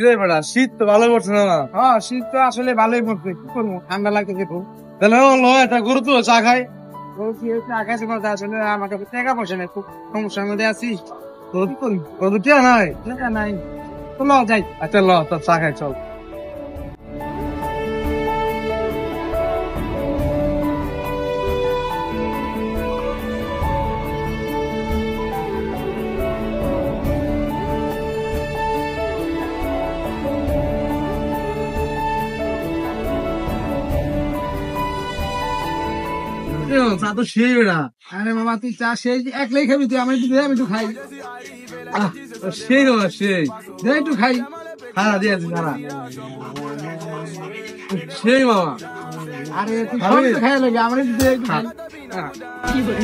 কিরে বেটা শীত তো ভালো করছে না? হ্যাঁ শীত তো আসলে ভালোই পড়ছে, কি করবো, ঠান্ডা লাগতেছে খুব। তাহলে একটা গরু তো চা খাই। তো কি হয়েছে, আকাশে কথা আসলে আমার কাছে টাকা পয়সা নেই, খুব সমস্যার মধ্যে আছি। তো কি করি, গরু টিয়া নাই? টাকা নাই। তো ল যাই। আচ্ছা তোর চা খাই চল। চা তো সেই বেড়া। আরে বাবা তুই চা সেই একলাই খাবি, তুই আমি একটু দে, আমি একটু খাই। সেই বাবা সেই। দে একটু খাই। খানা দিয়েছি খানা। সেই মামা। আরে তুই খাবি? সব খাই লাগে, আমার একটু দে, একটু খাই। খা। কি করি